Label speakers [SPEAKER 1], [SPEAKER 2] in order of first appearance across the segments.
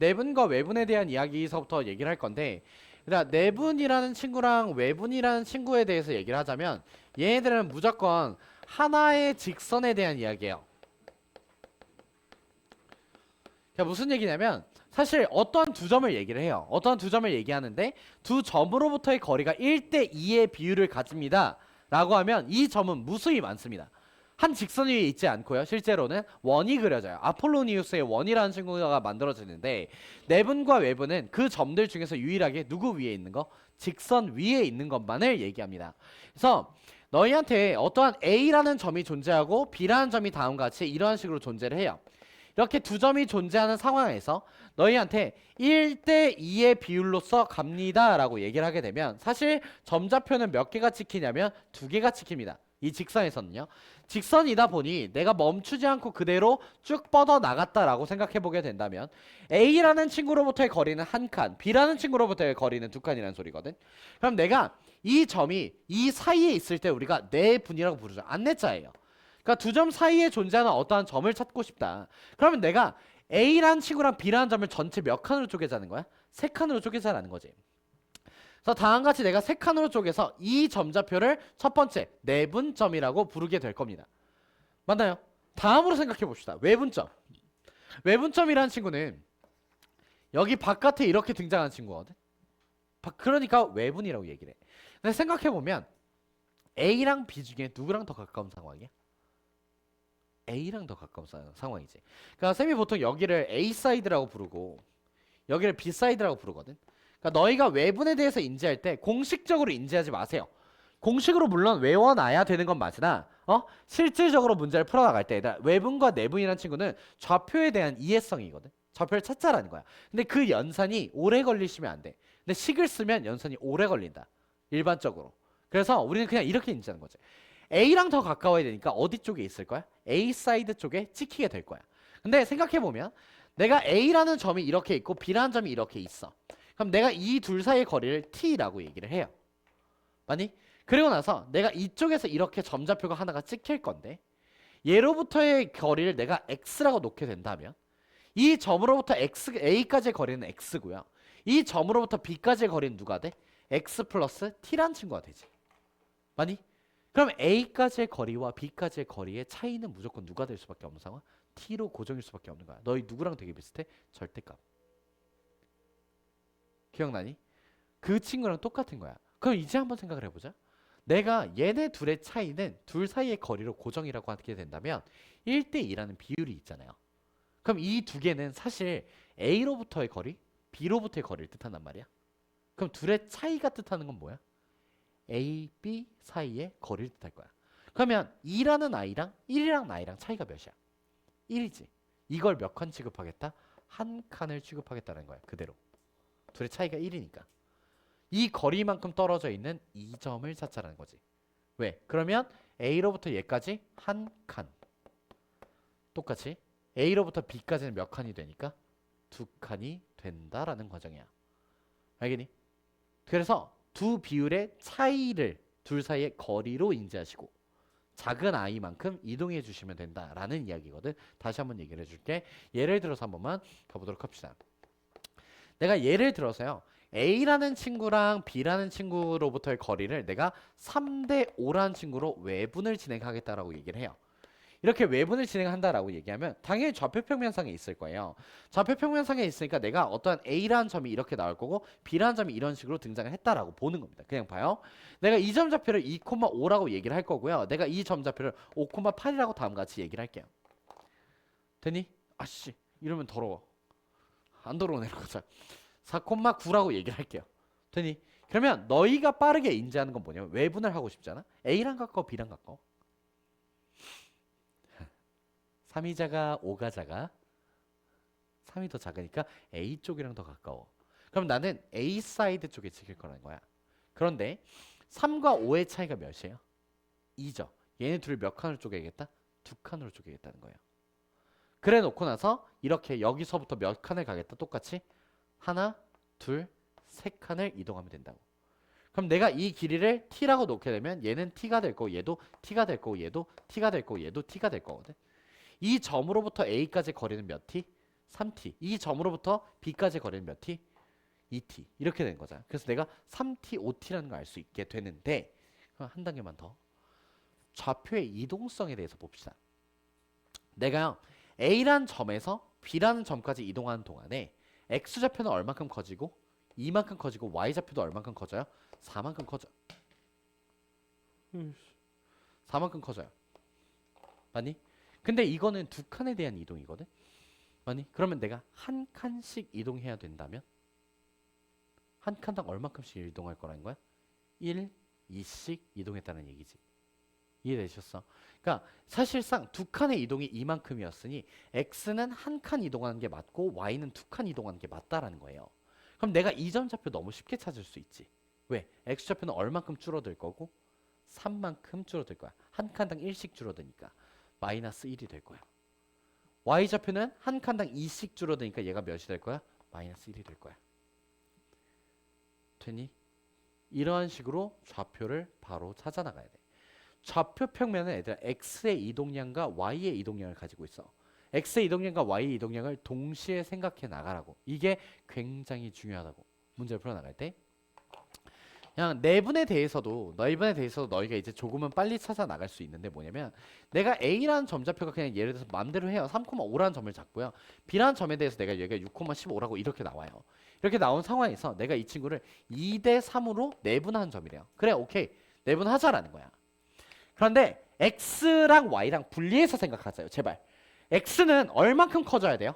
[SPEAKER 1] 내분과 외분에 대한 이야기서부터 얘기를 할 건데, 그러니까 내분이라는 친구랑 외분이라는 친구에 대해서 얘기를 하자면 얘네들은 무조건 하나의 직선에 대한 이야기예요. 그러니까 무슨 얘기냐면 사실 어떠한 두 점을 얘기를 해요. 어떠한 두 점을 얘기하는데 두 점으로부터의 거리가 1대2의 비율을 가집니다 라고 하면 이 점은 무수히 많습니다. 한 직선 위에 있지 않고요. 실제로는 원이 그려져요. 아폴로니우스의 원이라는 친구가 만들어지는데 내분과 외분은 그 점들 중에서 유일하게 누구 위에 있는 거? 직선 위에 있는 것만을 얘기합니다. 그래서 너희한테 어떠한 A라는 점이 존재하고 B라는 점이 다음과 같이 이러한 식으로 존재를 해요. 이렇게 두 점이 존재하는 상황에서 너희한테 1대2의 비율로서 갑니다 라고 얘기를 하게 되면 사실 점좌표는 몇 개가 찍히냐면 두 개가 찍힙니다. 이 직선에서는요. 직선이다 보니 내가 멈추지 않고 그대로 쭉 뻗어 나갔다라고 생각해 보게 된다면 A라는 친구로부터의 거리는 한 칸, B라는 친구로부터의 거리는 두 칸이라는 소리거든. 그럼 내가 이 점이 이 사이에 있을 때 우리가 내분이라고 부르죠. 안내자예요. 그러니까 두 점 사이에 존재하는 어떠한 점을 찾고 싶다. 그러면 내가 A라는 친구랑 B라는 점을 전체 몇 칸으로 쪼개자는 거야? 세 칸으로 쪼개자라는 거지. 그래서 다음같이 내가 세 칸으로 쪼개서 이 점좌표를 첫 번째 내분점이라고 부르게 될 겁니다. 맞나요? 다음으로 생각해 봅시다. 외분점. 외분점이라는 친구는 여기 바깥에 이렇게 등장하는 친구거든. 그러니까 외분이라고 얘기를 해. 근데 생각해 보면 A랑 B 중에 누구랑 더 가까운 상황이야? A랑 더 가까운 상황이지. 그러니까 쌤이 보통 여기를 A 사이드라고 부르고 여기를 B 사이드라고 부르거든. 그러니까 너희가 외분에 대해서 인지할 때 공식적으로 인지하지 마세요. 공식으로 물론 외워놔야 되는 건 맞으나 실질적으로 문제를 풀어나갈 때 외분과 내분이라는 친구는 좌표에 대한 이해성이거든. 좌표를 찾자라는 거야. 근데 그 연산이 오래 걸리시면 안 돼. 근데 식을 쓰면 연산이 오래 걸린다. 일반적으로. 그래서 우리는 그냥 이렇게 인지하는 거지. A랑 더 가까워야 되니까 어디 쪽에 있을 거야? A 사이드 쪽에 찍히게 될 거야. 근데 생각해보면 내가 A라는 점이 이렇게 있고 B라는 점이 이렇게 있어. 그럼 내가 이 둘 사이의 거리를 T라고 얘기를 해요. 맞니? 그리고 나서 내가 이쪽에서 이렇게 점좌표가 하나가 찍힐 건데 얘로부터의 거리를 내가 X라고 놓게 된다면 이 점으로부터 A까지의 거리는 X고요. 이 점으로부터 B까지의 거리는 누가 돼? X 플러스 T란 친구가 되지. 맞니? 그럼 A까지의 거리와 B까지의 거리의 차이는 무조건 누가 될 수밖에 없는 상황? T로 고정일 수밖에 없는 거야. 너희 누구랑 되게 비슷해? 절대값. 기억나니? 그 친구랑 똑같은 거야. 그럼 이제 한번 생각을 해보자. 내가 얘네 둘의 차이는 둘 사이의 거리로 고정이라고 하게 된다면 1대2라는 비율이 있잖아요. 그럼 이 두 개는 사실 A로부터의 거리, B로부터의 거리를 뜻한단 말이야. 그럼 둘의 차이가 뜻하는 건 뭐야? A, B 사이의 거리를 뜻할 거야. 그러면 2라는 I랑 1이랑 I랑 차이가 몇이야? 1이지. 이걸 몇 칸 취급하겠다? 한 칸을 취급하겠다는 거야. 그대로. 둘의 차이가 1이니까. 이 거리만큼 떨어져 있는 이 점을 찾자라는 거지. 왜? 그러면 A로부터 얘까지 한 칸. 똑같이 A로부터 B까지는 몇 칸이 되니까? 두 칸이 된다라는 과정이야. 알겠니? 그래서 두 비율의 차이를 둘 사이의 거리로 인지하시고 작은 I만큼 이동해 주시면 된다라는 이야기거든. 다시 한번 얘기를 해줄게. 예를 들어서 한 번만 가보도록 합시다. 내가 예를 들어서요. A라는 친구랑 B라는 친구로부터의 거리를 내가 3대5라는 친구로 외분을 진행하겠다라고 얘기를 해요. 이렇게 외분을 진행한다라고 얘기하면 당연히 좌표평면상에 있을 거예요. 좌표평면상에 있으니까 내가 어떠한 A라는 점이 이렇게 나올 거고 B라는 점이 이런 식으로 등장을 했다라고 보는 겁니다. 그냥 봐요. 내가 이 점 좌표를 2,5라고 얘기를 할 거고요. 내가 이 점 좌표를 5,8이라고 다음과 같이 얘기를 할게요. 되니? 아씨 이러면 더러워. 안 더러워 내려가자. 4,9라고 얘기를 할게요. 되니? 그러면 너희가 빠르게 인지하는 건 뭐냐면 외분을 하고 싶잖아. A랑 가까워 B랑 가까워? 3이 작아 5가 작아? 3이 더 작으니까 A 쪽이랑 더 가까워. 그럼 나는 A 사이드 쪽에 찍힐 거라는 거야. 그런데 3과 5의 차이가 몇이에요? 2죠. 얘네 둘을 몇 칸으로 쪼개겠다? 두 칸으로 쪼개겠다는 거예요. 그래 놓고 나서 이렇게 여기서부터 몇 칸을 가겠다? 똑같이 하나, 둘, 세 칸을 이동하면 된다고. 그럼 내가 이 길이를 T라고 놓게 되면 얘는 T가 될 거고 얘도 T가 될 거고 얘도 T가 될 거고 얘도 T가 될 거거든. 이 점으로부터 A까지 거리는 몇 T? 3t. 이 점으로부터 b까지 거리는 몇 t? 2t. 이렇게 되는 거잖아. 그래서 내가 3t, 5t라는 걸 알 수 있게 되는데 그럼 한 단계만 더. 좌표의 이동성에 대해서 봅시다. 내가 A라는 점에서 B라는 점까지 이동하는 동안에 X좌표는 얼만큼 커지고 이만큼 커지고 Y좌표도 얼만큼 커져요? 4만큼 커져요. 4만큼 커져요. 맞니? 근데 이거는 두 칸에 대한 이동이거든? 맞니? 그러면 내가 한 칸씩 이동해야 된다면 한 칸당 얼마큼씩 이동할 거라는 거야? 1, 2씩 이동했다는 얘기지. 이해되셨어? 그러니까 사실상 두 칸의 이동이 이만큼이었으니 x는 한 칸 이동하는 게 맞고 y는 두 칸 이동하는 게 맞다라는 거예요. 그럼 내가 이 점 좌표 너무 쉽게 찾을 수 있지. 왜? x 좌표는 얼만큼 줄어들 거고 3만큼 줄어들 거야. 한 칸당 1씩 줄어드니까 마이너스 1이 될 거야. y 좌표는 한 칸당 2씩 줄어드니까 얘가 몇이 될 거야? 마이너스 1이 될 거야. 되니? 이러한 식으로 좌표를 바로 찾아 나가야 돼. 좌표 평면은 얘들아 x의 이동량과 y의 이동량을 가지고 있어. x의 이동량과 y의 이동량을 동시에 생각해 나가라고. 이게 굉장히 중요하다고. 문제를 풀어 나갈 때. 그냥 내분에 대해서도 너희가 이제 조금은 빨리 찾아 나갈 수 있는데 뭐냐면 내가 a라는 점좌표가 그냥 예를 들어서 마음대로 해요. 3,5라는 점을 잡고요. b라는 점에 대해서 내가 여기가 6,15라고 이렇게 나와요. 이렇게 나온 상황에서 내가 이 친구를 2대 3으로 내분한 점이래요. 그래, 오케이. 내분하자라는 거야. 그런데 x랑 y랑 분리해서 생각하자요. 제발. x는 얼만큼 커져야 돼요?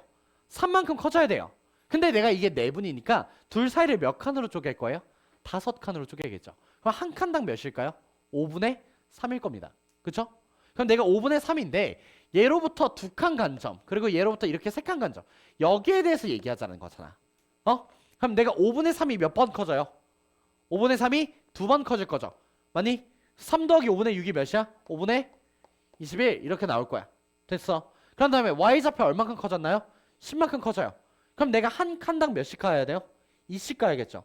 [SPEAKER 1] 3만큼 커져야 돼요. 근데 내가 이게 내분이니까 둘 사이를 몇 칸으로 쪼갤 거예요? 5칸으로 쪼개겠죠. 그럼 한 칸당 몇일까요? 5분의 3일 겁니다. 그쵸? 그럼 내가 5분의 3인데 얘로부터 두 칸 간 점 그리고 얘로부터 이렇게 세 칸 간 점 여기에 대해서 얘기하자는 거잖아. 그럼 내가 5분의 3이 몇 번 커져요? 5분의 3이 두 번 커질 거죠. 맞니? 3 더하기 5분의 6이 몇이야? 5분의 21 이렇게 나올 거야. 됐어. 그런 다음에 y좌표 얼만큼 커졌나요? 10만큼 커져요. 그럼 내가 한 칸당 몇씩 가야 돼요? 2씩 가야겠죠.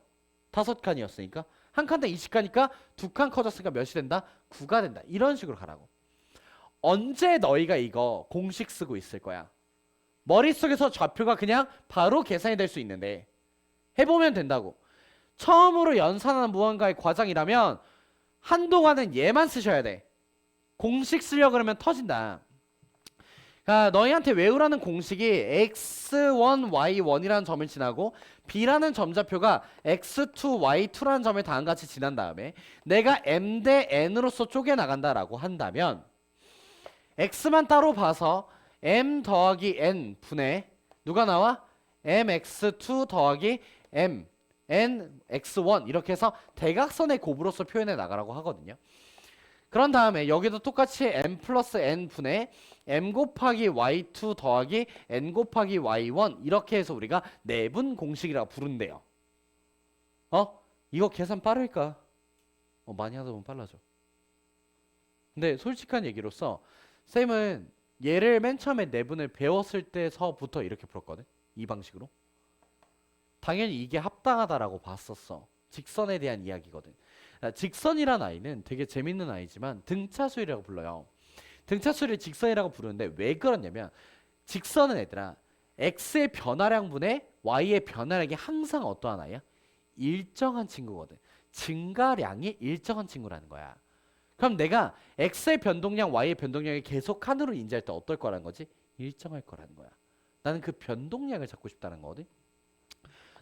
[SPEAKER 1] 5칸이었으니까 한 칸당 2씩 가니까 두 칸 커졌으니까 몇이 된다? 9가 된다. 이런 식으로 가라고. 언제 너희가 이거 공식 쓰고 있을 거야? 머릿속에서 좌표가 그냥 바로 계산이 될 수 있는데 해보면 된다고. 처음으로 연산하는 무언가의 과정이라면 한동안은 얘만 쓰셔야 돼. 공식 쓰려고 그러면 터진다. 그러니까 너희한테 외우라는 공식이 x1, y1이라는 점을 지나고 b라는 점좌표가 x2, y2라는 점을 다 같이 지난 다음에 내가 m 대 n으로서 쪼개나간다라고 한다면 x만 따로 봐서 m 더하기 n 분의 누가 나와? mx2 더하기 m n x1 이렇게 해서 대각선의 곱으로서 표현해 나가라고 하거든요. 그런 다음에 여기도 똑같이 m 플러스 n 분의 m 곱하기 y2 더하기 n 곱하기 y1 이렇게 해서 우리가 내분 공식이라고 부른대요. 이거 계산 빠를까? 많이 하다 보면 빨라져. 근데 솔직한 얘기로서 쌤은 얘를 맨 처음에 내분을 배웠을 때서부터 이렇게 풀었거든. 이 방식으로. 당연히 이게 합당하다라고 봤었어. 직선에 대한 이야기거든. 직선이란 아이는 되게 재밌는 아이지만 등차수열이라고 불러요. 등차수열을 직선이라고 부르는데 왜 그러냐면 직선은 얘들아 x의 변화량분의 y의 변화량이 항상 어떠한 아이야? 일정한 친구거든. 증가량이 일정한 친구라는 거야. 그럼 내가 x의 변동량, y의 변동량이 계속 칸으로 인지할 때 어떨 거라는 거지? 일정할 거라는 거야. 나는 그 변동량을 찾고 싶다는 거거든.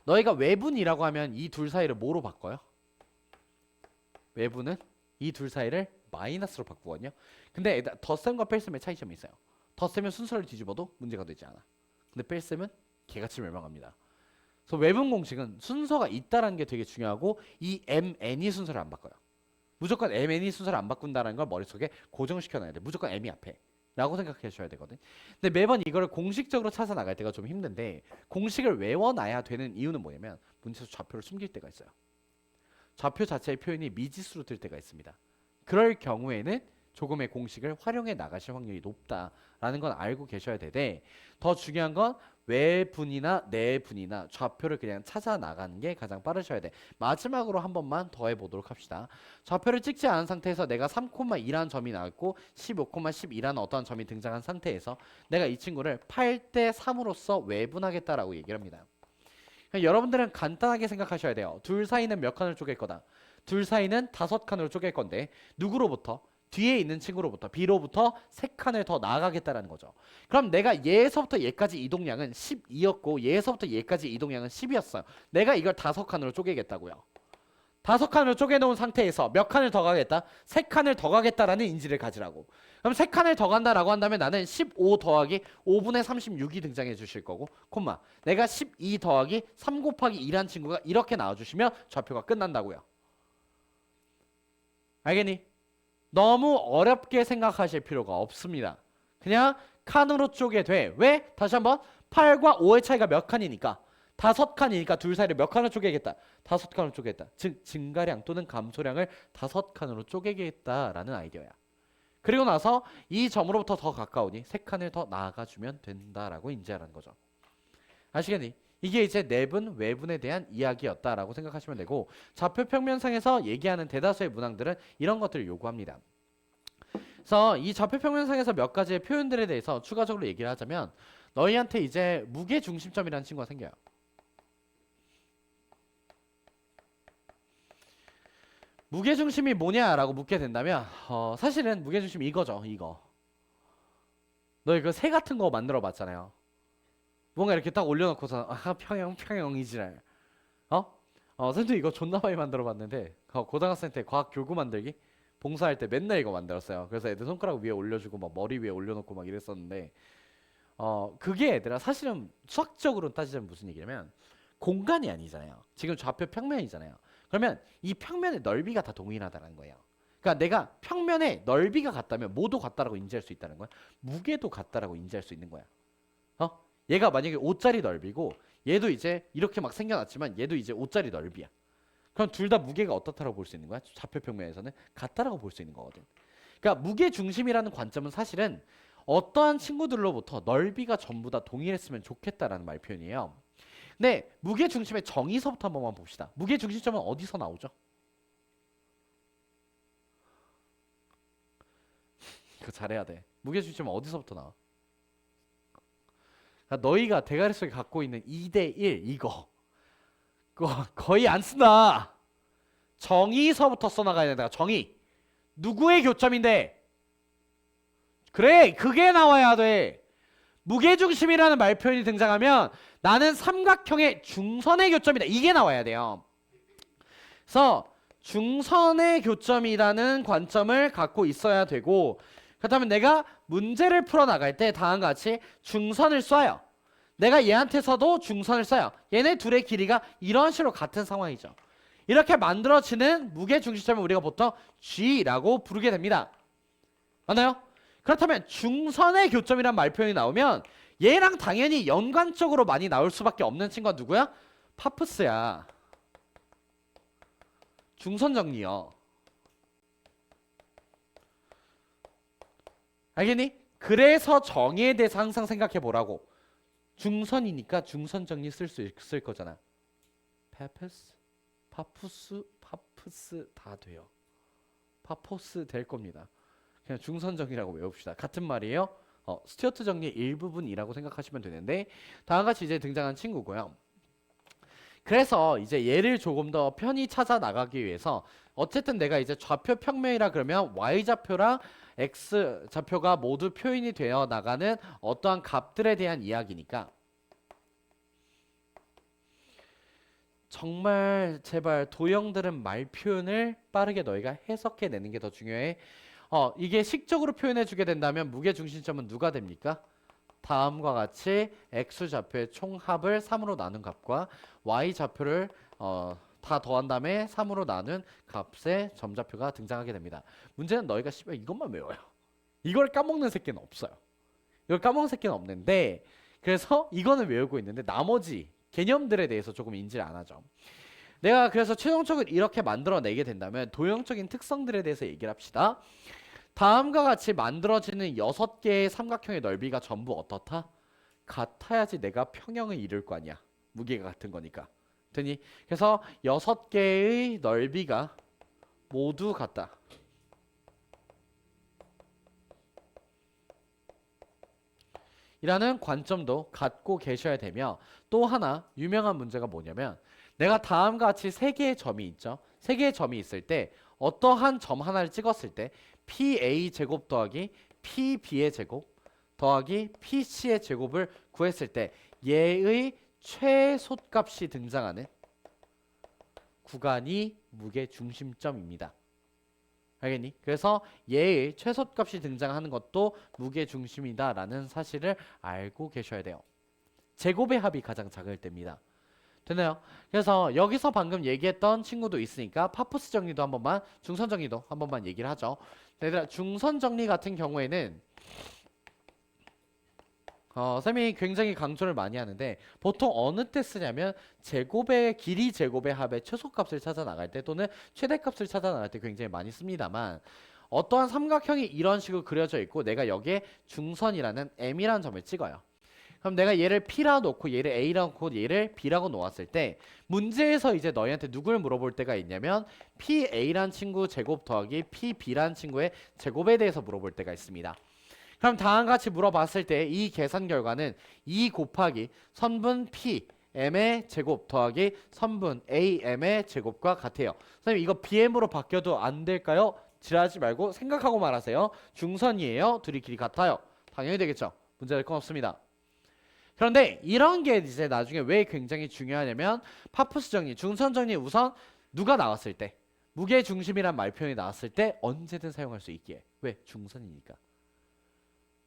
[SPEAKER 1] 너희가 외분이라고 하면 이 둘 사이를 뭐로 바꿔요? 외분은 이 둘 사이를 마이너스로 바꾸거든요. 근데 덧셈과 뺄셈의 차이점이 있어요. 덧셈은 순서를 뒤집어도 문제가 되지 않아. 근데 뺄셈은 개같이 멸망합니다. 그래서 외분 공식은 순서가 있다는 게 되게 중요하고 이 mn이 순서를 안 바꿔요. 무조건 mn이 순서를 안 바꾼다는 걸 머릿속에 고정시켜놔야 돼. 무조건 m이 앞에 라고 생각해 주셔야 되거든. 근데 매번 이거를 공식적으로 찾아 나갈 때가 좀 힘든데 공식을 외워놔야 되는 이유는 뭐냐면 문제에서 좌표를 숨길 때가 있어요. 좌표 자체의 표현이 미지수로 들 때가 있습니다. 그럴 경우에는 조금의 공식을 활용해 나가실 확률이 높다라는 건 알고 계셔야 되되 더 중요한 건 외분이나 내분이나 좌표를 그냥 찾아 나가는 게 가장 빠르셔야 돼. 마지막으로 한 번만 더 해보도록 합시다. 좌표를 찍지 않은 상태에서 내가 3,2라는 점이 나왔고 15,12라는 어떠한 점이 등장한 상태에서 내가 이 친구를 8대 3으로서 외분하겠다라고 얘기를 합니다. 여러분들은 간단하게 생각하셔야 돼요. 둘 사이는 몇 칸을 쪼갤 거다. 둘 사이는 5칸으로 쪼갤 건데 누구로부터? 뒤에 있는 친구로부터 B로부터 3칸을 더 나아가겠다라는 거죠. 그럼 내가 얘에서부터 얘까지 이동량은 12였고 얘에서부터 얘까지 이동량은 10이었어요. 내가 이걸 5칸으로 쪼개겠다고요. 5칸으로 쪼개놓은 상태에서 몇 칸을 더 가겠다? 3칸을 더 가겠다라는 인지를 가지라고. 그럼 3칸을 더 간다라고 한다면 나는 15 더하기 5분의 36이 등장해 주실 거고 콤마 내가 12 더하기 3 곱하기 2란 친구가 이렇게 나와주시면 좌표가 끝난다고요. 알겠니? 너무 어렵게 생각하실 필요가 없습니다. 그냥 칸으로 쪼개돼. 왜? 다시 한번 8과 5의 차이가 몇 칸이니까 5칸이니까 둘 사이를 몇 칸을 쪼개겠다. 5칸으로 쪼개겠다. 즉 증가량 또는 감소량을 5칸으로 쪼개겠다라는 아이디어야. 그리고 나서 이 점으로부터 더 가까우니 3칸을 더 나아가주면 된다라고 인지하라는 거죠. 아시겠니? 이게 이제 내분, 외분에 대한 이야기였다라고 생각하시면 되고 좌표 평면상에서 얘기하는 대다수의 문항들은 이런 것들을 요구합니다. 그래서 이 좌표 평면상에서 몇 가지의 표현들에 대해서 추가적으로 얘기를 하자면 너희한테 이제 무게중심점이라는 친구가 생겨요. 무게중심이 뭐냐라고 묻게 된다면 사실은 무게중심이 이거죠. 이거. 너희 그 새 같은 거 만들어 봤잖아요. 뭔가 이렇게 딱 올려놓고서 평형이지랄. 선생님 이거 존나 많이 만들어 봤는데 고등학생 때 과학 교구 만들기 봉사할 때 맨날 이거 만들었어요. 그래서 애들 손가락 위에 올려주고 막 머리 위에 올려놓고 막 이랬었는데 그게 얘들아 사실은 수학적으로 따지자면 무슨 얘기냐면 공간이 아니잖아요. 지금 좌표 평면이잖아요. 그러면 이 평면의 넓이가 다 동일하다는 거예요. 그러니까 내가 평면의 넓이가 같다면 뭐도 같다라고 인지할 수 있다는 거야. 무게도 같다라고 인지할 수 있는 거야. 얘가 만약에 5짜리 넓이고 얘도 이제 이렇게 막 생겨났지만 얘도 이제 5짜리 넓이야. 그럼 둘 다 무게가 어떻다라고 볼 수 있는 거야? 좌표 평면에서는 같다라고 볼 수 있는 거거든. 그러니까 무게 중심이라는 관점은 사실은 어떠한 친구들로부터 넓이가 전부 다 동일했으면 좋겠다라는 말 표현이에요. 근데 무게 중심의 정의서부터 한 번만 봅시다. 무게 중심점은 어디서 나오죠? 그거 잘해야 돼. 무게 중심은 어디서부터 나와? 그러니까 너희가 대가리 속에 갖고 있는 2대1 이거 그거 거의 안 쓴다. 정의서부터 써나가야 된다. 정의. 누구의 교점인데? 그래, 그게 나와야 돼. 무게중심이라는 말표현이 등장하면 나는 삼각형의 중선의 교점이다. 이게 나와야 돼요. 그래서 중선의 교점이라는 관점을 갖고 있어야 되고 그렇다면 내가 문제를 풀어나갈 때 다음과 같이 중선을 쏴요. 내가 얘한테서도 중선을 쏴요. 얘네 둘의 길이가 이런 식으로 같은 상황이죠. 이렇게 만들어지는 무게중심점을 우리가 보통 G라고 부르게 됩니다. 맞나요? 그렇다면 중선의 교점이란 말표현이 나오면 얘랑 당연히 연관적으로 많이 나올 수밖에 없는 친구가 누구야? 파푸스야. 중선 정리요. 알겠니? 그래서 정의에 대해서 항상 생각해 보라고. 중선이니까 중선 정리 쓸 수 있을 거잖아. 파푸스, 파푸스 다 돼요. 파포스 될 겁니다. 그냥 중선 정리라고 외웁시다. 같은 말이에요. 스튜어트 정리의 일부분이라고 생각하시면 되는데 다음과 같이 이제 등장한 친구고요. 그래서 이제 얘를 조금 더 편히 찾아 나가기 위해서 어쨌든 내가 이제 좌표 평면이라 그러면 y좌표랑 x좌표가 모두 표현이 되어 나가는 어떠한 값들에 대한 이야기니까 정말 제발 도형들은 말 표현을 빠르게 너희가 해석해 내는 게 더 중요해. 이게 식적으로 표현해 주게 된다면 무게중심점은 누가 됩니까? 다음과 같이 x좌표의 총합을 3으로 나눈 값과 y좌표를 다 더한 다음에 3으로 나눈 값의 점좌표가 등장하게 됩니다. 문제는 너희가 이것만 외워요. 이걸 까먹는 새끼는 없어요. 이걸 까먹는 새끼는 없는데 그래서 이거는 외우고 있는데 나머지 개념들에 대해서 조금 인지를 안 하죠. 내가 그래서 최종적으로 이렇게 만들어내게 된다면 도형적인 특성들에 대해서 얘기를 합시다. 다음과 같이 만들어지는 6개의 삼각형의 넓이가 전부 어떻다? 같아야지 내가 평형을 이룰 거 아니야. 무게가 같은 거니까. 되니? 그래서 6개의 넓이가 모두 같다. 이라는 관점도 갖고 계셔야 되며, 또 하나 유명한 문제가 뭐냐면 내가 다음과 같이 3개의 점이 있죠. 3개의 점이 있을 때 어떠한 점 하나를 찍었을 때 PA 제곱 더하기 PB의 제곱 더하기 PC의 제곱을 구했을 때 얘의 최소값이 등장하는 구간이 무게중심점입니다. 알겠니? 그래서 얘의 최소값이 등장하는 것도 무게중심이다 라는 사실을 알고 계셔야 돼요. 제곱의 합이 가장 작을 때입니다. 되나요? 그래서 여기서 방금 얘기했던 친구도 있으니까 파푸스 정리도 한 번만, 중선 정리도 한 번만 얘기를 하죠. 얘들아, 중선 정리 같은 경우에는 쌤이 굉장히 강조를 많이 하는데 보통 어느 때 쓰냐면 제곱의 길이 제곱의 합의 최소값을 찾아 나갈 때 또는 최대값을 찾아 나갈 때 굉장히 많이 씁니다만, 어떠한 삼각형이 이런 식으로 그려져 있고 내가 여기에 중선이라는 M이라는 점을 찍어요. 그럼 내가 얘를 P라고 놓고 얘를 A라고 놓고 얘를 B라고 놓았을 때 문제에서 이제 너희한테 누굴 물어볼 때가 있냐면 PA란 친구 제곱 더하기 PB란 친구의 제곱에 대해서 물어볼 때가 있습니다. 그럼 다음과 같이 물어봤을 때 이 계산 결과는 2 곱하기 선분 P M의 제곱 더하기 선분 AM의 제곱과 같아요. 선생님 이거 BM으로 바뀌어도 안 될까요? 지랄하지 말고 생각하고 말하세요. 중선이에요. 둘이 길이 같아요. 당연히 되겠죠. 문제될 건 없습니다. 그런데 이런 게 이제 나중에 왜 굉장히 중요하냐면 파푸스 정리, 중선 정리 우선 누가 나왔을 때 무게중심이란 말표현이 나왔을 때 언제든 사용할 수 있기에. 왜? 중선이니까.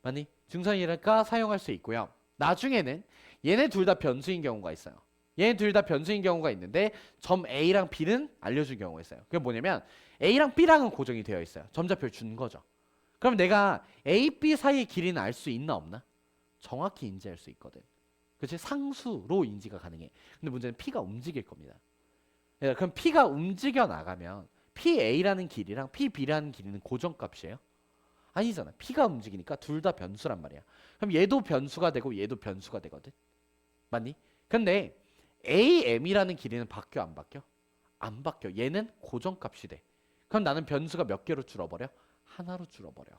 [SPEAKER 1] 맞니? 중선이니까 사용할 수 있고요. 나중에는 얘네 둘 다 변수인 경우가 있어요. 얘네 둘 다 변수인 경우가 있는데 점 A랑 B는 알려준 경우가 있어요. 그게 뭐냐면 A랑 B랑은 고정이 되어 있어요. 점좌표를 준 거죠. 그럼 내가 A, B 사이의 길이는 알 수 있나 없나? 정확히 인지할 수 있거든. 그치? 상수로 인지가 가능해. 근데 문제는 P가 움직일 겁니다. 그럼 P가 움직여 나가면 PA라는 길이랑 PB라는 길이는 고정값이에요? 아니잖아. P가 움직이니까 둘 다 변수란 말이야. 그럼 얘도 변수가 되고 얘도 변수가 되거든. 맞니? 근데 AM이라는 길이는 바뀌어 안 바뀌어? 안 바뀌어. 얘는 고정값이 돼. 그럼 나는 변수가 몇 개로 줄어버려? 하나로 줄어버려.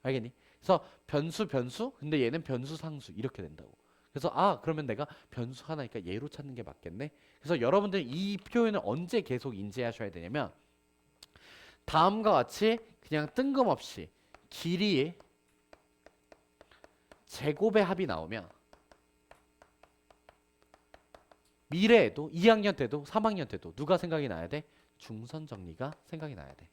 [SPEAKER 1] 알겠니? 그래서 변수 근데 얘는 변수 상수 이렇게 된다고. 그래서 그러면 내가 변수 하나니까 얘로 찾는 게 맞겠네. 그래서 여러분들 이 표현을 언제 계속 인지하셔야 되냐면 다음과 같이 그냥 뜬금없이 길이의 제곱의 합이 나오면 미래에도 2학년 때도 3학년 때도 누가 생각이 나야 돼? 중선 정리가 생각이 나야 돼.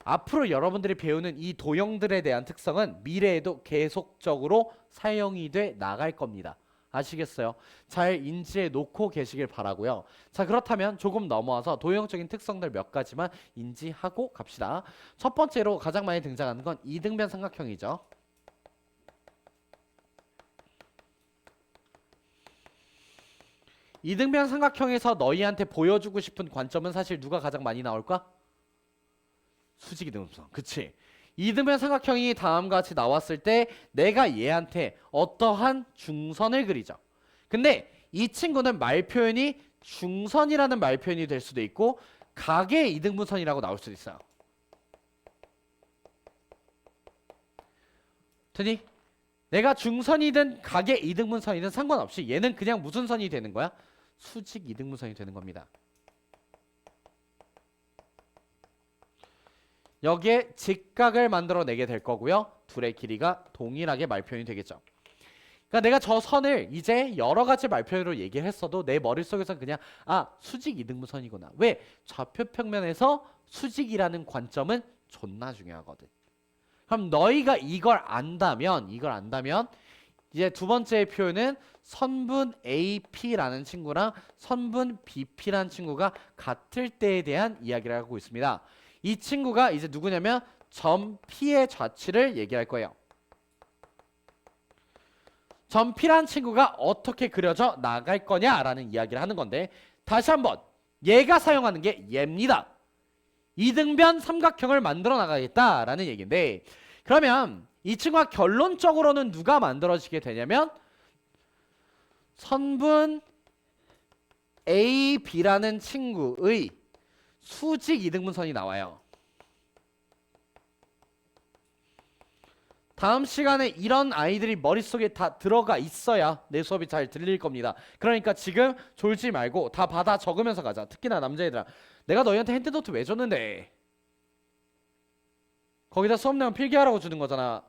[SPEAKER 1] 앞으로 여러분들이 배우는 이 도형들에 대한 특성은 미래에도 계속적으로 사용이 돼 나갈 겁니다. 아시겠어요? 잘 인지해 놓고 계시길 바라고요. 자, 그렇다면 조금 넘어와서 도형적인 특성들 몇 가지만 인지하고 갑시다. 첫 번째로 가장 많이 등장하는 건 이등변 삼각형이죠. 이등변 삼각형에서 너희한테 보여주고 싶은 관점은 사실 누가 가장 많이 나올까? 수직이등분선. 그치? 이등변 삼각형이 다음과 같이 나왔을 때 내가 얘한테 어떠한 중선을 그리죠. 근데 이 친구는 말표현이 중선이라는 말표현이 될 수도 있고 각의 이등분선이라고 나올 수도 있어요. 되니? 내가 중선이든 각의 이등분선이든 상관없이 얘는 그냥 무슨 선이 되는 거야? 수직 이등분선이 되는 겁니다. 여기에 직각을 만들어내게 될 거고요. 둘의 길이가 동일하게 말표현이 되겠죠. 그러니까 내가 저 선을 이제 여러 가지 말표현으로 얘기를 했어도 내 머릿속에서 그냥 수직 이등분선이구나. 왜? 좌표평면에서 수직이라는 관점은 존나 중요하거든. 그럼 너희가 이걸 안다면 이제 두 번째 표현은 선분 AP라는 친구랑 선분 BP라는 친구가 같을 때에 대한 이야기를 하고 있습니다. 이 친구가 이제 누구냐면 점 P의 좌치를 얘기할 거예요. 점 P라는 친구가 어떻게 그려져 나갈 거냐라는 이야기를 하는 건데 다시 한번 얘가 사용하는 게 얘입니다. 이등변 삼각형을 만들어 나가겠다라는 얘기인데 그러면 이 친구가 결론적으로는 누가 만들어지게 되냐면 선분 A, B라는 친구의 수직 이등분선이 나와요. 다음 시간에 이런 아이들이 머릿속에 다 들어가 있어야 내 수업이 잘 들릴 겁니다. 그러니까 지금 졸지 말고 다 받아 적으면서 가자. 특히나 남자애들아, 내가 너희한테 핸드노트 왜 줬는데? 거기다 수업 내용 필기하라고 주는 거잖아.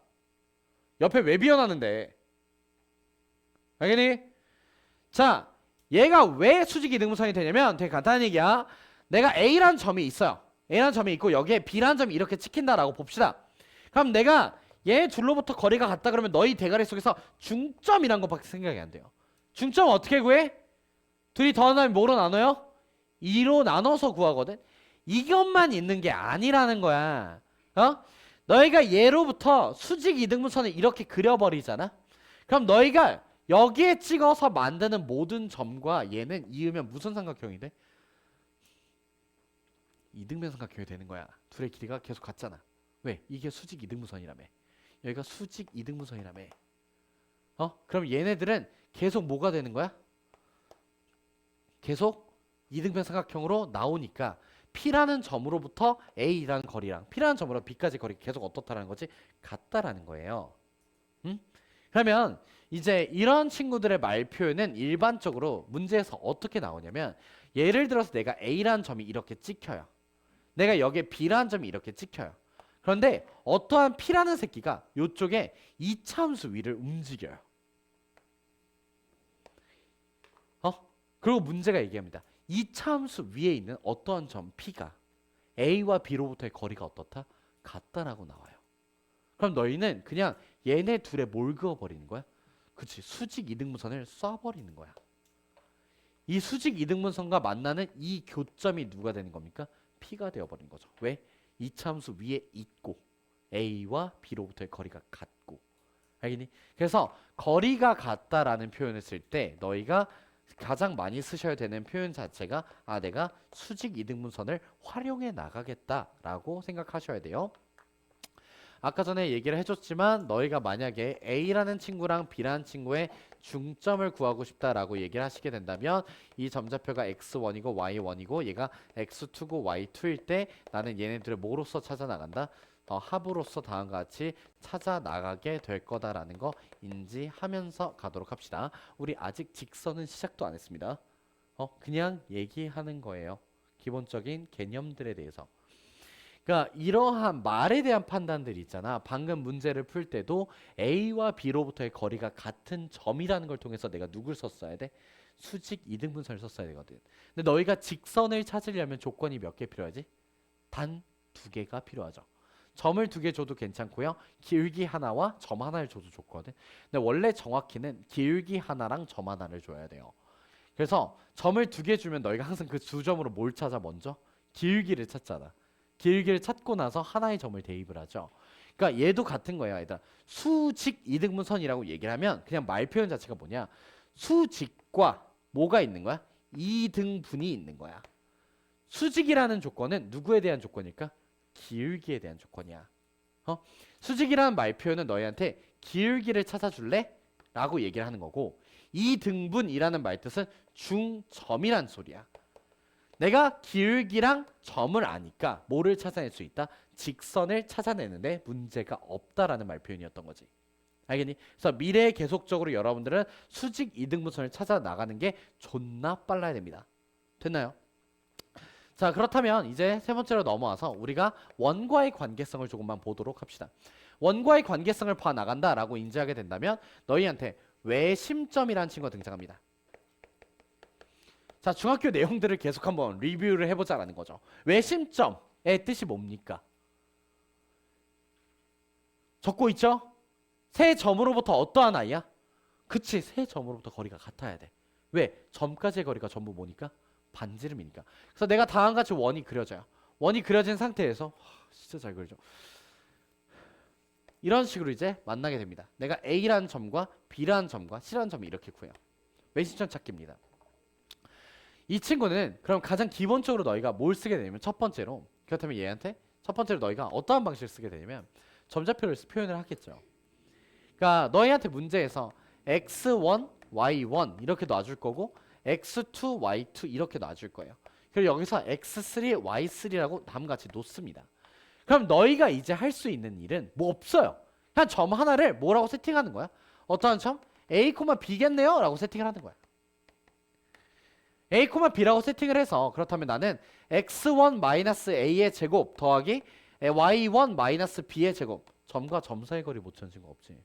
[SPEAKER 1] 옆에 왜 비워놨는데? 알겠니? 자, 얘가 왜 수직 이등분선이 되냐면 되게 간단한 얘기야. 내가 A라는 점이 있어요. A라는 점이 있고 여기에 B라는 점이 이렇게 찍힌다라고 봅시다. 그럼 내가 얘 둘로부터 거리가 같다 그러면 너희 대가리 속에서 중점이란 것밖에 생각이 안 돼요. 중점 어떻게 구해? 둘이 더하면 뭐로 나눠요? 2로 나눠서 구하거든. 이것만 있는 게 아니라는 거야. 너희가 얘로부터 수직 이등분선을 이렇게 그려버리잖아. 그럼 너희가 여기에 찍어서 만드는 모든 점과 얘는 이으면 무슨 삼각형이 돼? 이등변 삼각형이 되는 거야. 둘의 길이가 계속 같잖아. 왜? 이게 수직 이등분선이라며. 여기가 수직 이등분선이라며. 그럼 얘네들은 계속 뭐가 되는 거야? 계속 이등변 삼각형으로 나오니까 P라는 점으로부터 A라는 거리랑 P라는 점으로 B까지 거리가 계속 어떻다라는 거지? 같다라는 거예요. 응? 그러면 이제 이런 친구들의 말 표현은 일반적으로 문제에서 어떻게 나오냐면 예를 들어서 내가 A라는 점이 이렇게 찍혀요. 내가 여기에 B라는 점이 이렇게 찍혀요. 그런데 어떠한 P라는 새끼가 이쪽에 이차함수 위를 움직여요. 그리고 문제가 얘기합니다. 이차함수 위에 있는 어떠한 점 P가 A와 B로부터의 거리가 어떻다? 같다라고 나와요. 그럼 너희는 그냥 얘네 둘에 뭘 그어버리는 거야? 그치, 수직 이등분선을 쏴버리는 거야. 이 수직 이등분선과 만나는 이 교점이 누가 되는 겁니까? P가 되어버린 거죠. 왜? 이차함수 위에 있고 A와 B로부터의 거리가 같고. 알겠니? 그래서 거리가 같다라는 표현을 쓸 때 너희가 가장 많이 쓰셔야 되는 표현 자체가 내가 수직 이등분선을 활용해 나가겠다라고 생각하셔야 돼요. 아까 전에 얘기를 해줬지만 너희가 만약에 A라는 친구랑 B라는 친구의 중점을 구하고 싶다라고 얘기를 하시게 된다면 이 점좌표가 x1이고 y1이고 얘가 x2고 y2일 때 나는 얘네들을 뭐로서 찾아 나간다? 합으로서 다음과 같이 찾아 나가게 될 거다라는 거 인지하면서 가도록 합시다. 우리 아직 직선은 시작도 안 했습니다. 그냥 얘기하는 거예요. 기본적인 개념들에 대해서. 그러니까 이러한 말에 대한 판단들이 있잖아. 방금 문제를 풀 때도 A와 B로부터의 거리가 같은 점이라는 걸 통해서 내가 누굴 썼어야 돼? 수직 이등분선을 썼어야 되거든. 근데 너희가 직선을 찾으려면 조건이 몇 개 필요하지? 단 2개가 필요하죠. 점을 2개 줘도 괜찮고요. 길기 하나와 점 하나를 줘도 좋거든. 근데 원래 정확히는 길기 하나랑 점 하나를 줘야 돼요. 그래서 점을 2개 주면 너희가 항상 그 두 점으로 뭘 찾아 먼저? 길기를 찾잖아. 길기를 찾고 나서 하나의 점을 대입을 하죠. 그러니까 얘도 같은 거예요. 얘들아. 수직 이등분선이라고 얘기를 하면 그냥 말 표현 자체가 뭐냐? 수직과 뭐가 있는 거야? 이등분이 있는 거야. 수직이라는 조건은 누구에 대한 조건일까? 기울기에 대한 조건이야. 수직이라는 말 표현은 너희한테 기울기를 찾아줄래? 라고 얘기를 하는 거고 이등분이라는 말 뜻은 중점이란 소리야. 내가 기울기랑 점을 아니까 뭐를 찾아낼 수 있다? 직선을 찾아내는데 문제가 없다라는 말 표현이었던 거지. 알겠니? 그래서 미래에 계속적으로 여러분들은 수직 이등분선을 찾아 나가는 게 존나 빨라야 됩니다. 됐나요? 자, 그렇다면 이제 세 번째로 넘어와서 우리가 원과의 관계성을 조금만 보도록 합시다. 원과의 관계성을 봐 나간다라고 인지하게 된다면 너희한테 외심점이라는 친구가 등장합니다. 자, 중학교 내용들을 계속 한번 리뷰를 해보자라는 거죠. 외심점의 뜻이 뭡니까? 적고 있죠? 세 점으로부터 어떠한 아이야? 그치, 세 점으로부터 거리가 같아야 돼. 왜? 점까지의 거리가 전부 뭐니까? 반지름이니까. 그래서 내가 다음과 같이 원이 그려져요. 원이 그려진 상태에서 진짜 잘 그려져. 이런 식으로 이제 만나게 됩니다. 내가 A라는 점과 B라는 점과 C라는 점을 이렇게 구해요. 외심점 찾기입니다. 이 친구는 그럼 가장 기본적으로 너희가 뭘 쓰게 되냐면 첫 번째로 그렇다면 얘한테 첫 번째로 너희가 어떠한 방식을 쓰게 되냐면 점좌표를 표현을 하겠죠. 그러니까 너희한테 문제에서 x1, y1 이렇게 놔줄 거고 x2, y2 이렇게 놔줄 거예요. 그리고 여기서 x3, y3라고 다음같이 놓습니다. 그럼 너희가 이제 할 수 있는 일은 뭐 없어요. 그냥 점 하나를 뭐라고 세팅하는 거야? 어떠한 점? a, b겠네요? 라고 세팅을 하는 거야. a, b라고 세팅을 해서 그렇다면 나는 x1-a의 제곱 더하기 y1-b의 제곱. 점과 점 사이 거리 못 찾는 거 없지?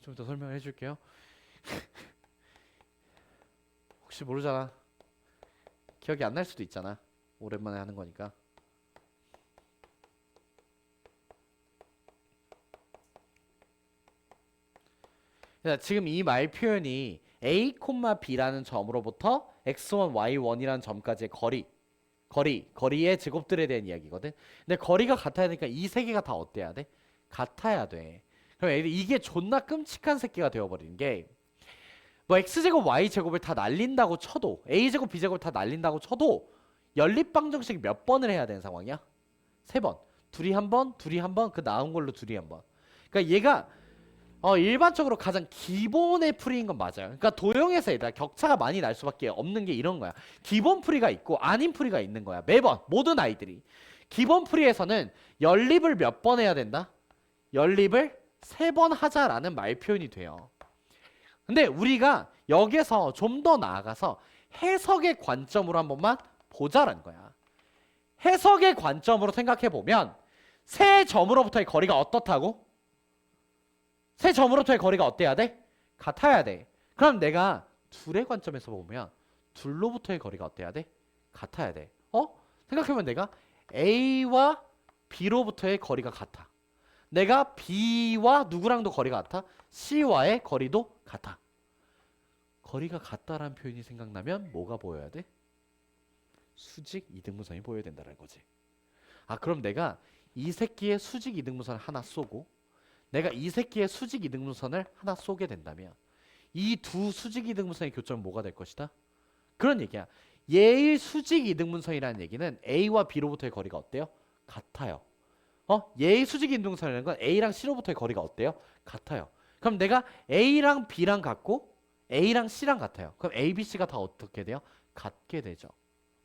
[SPEAKER 1] 좀 더 설명해 줄게요. 혹시 모르잖아. 기억이 안 날 수도 있잖아. 오랜만에 하는 거니까. 지금 이 말 표현이 a, b라는 점으로부터 x1, y1이라는 점까지의 거리의 제곱들에 대한 이야기거든. 근데 거리가 같아야 되니까 이 세 개가 다 어때야 돼? 같아야 돼. 그럼 이게 존나 끔찍한 새끼가 되어버리는 게, 뭐 x제곱 y제곱을 다 날린다고 쳐도, a제곱 b제곱을 다 날린다고 쳐도 연립방정식 몇 번을 해야 되는 상황이야? 3번. 둘이 한 번, 둘이 한 번, 그 나온 걸로 둘이 한 번. 그러니까 얘가 일반적으로 가장 기본의 풀이인 건 맞아요. 그러니까 도형에서 얘들아 격차가 많이 날 수밖에 없는 게 이런 거야. 기본 풀이가 있고 아닌 풀이가 있는 거야. 매번 모든 아이들이. 기본 풀이에서는 연립을 몇 번 해야 된다? 연립을 3번 하자라는 말 표현이 돼요. 근데 우리가 여기서 좀 더 나아가서 해석의 관점으로 한 번만 보자라는 거야. 해석의 관점으로 생각해 보면 세 점으로부터의 거리가 어떻다고? 세 점으로부터의 거리가 어때야 돼? 같아야 돼. 그럼 내가 둘의 관점에서 보면 둘로부터의 거리가 어때야 돼? 같아야 돼. 생각해보면 내가 A와 B로부터의 거리가 같아. 내가 B와 누구랑도 거리가 같아? C와의 거리도 같아. 거리가 같다라는 표현이 생각나면 뭐가 보여야 돼? 수직 이등분선이 보여야 된다는 거지. 그럼 내가 이 새끼의 수직 이등분선을 하나 쏘고 내가 이 새끼의 수직 이등분선을 하나 쏘게 된다면 이 두 수직 이등분선의 교점은 뭐가 될 것이다? 그런 얘기야. 얘의 수직 이등분선이라는 얘기는 A와 B로부터의 거리가 어때요? 같아요. 얘의 수직 이등분선이라는 건 A랑 C로부터의 거리가 어때요? 같아요. 그럼 내가 A랑 B랑 같고 A랑 C랑 같아요. 그럼 A, B, C가 다 어떻게 돼요? 같게 되죠.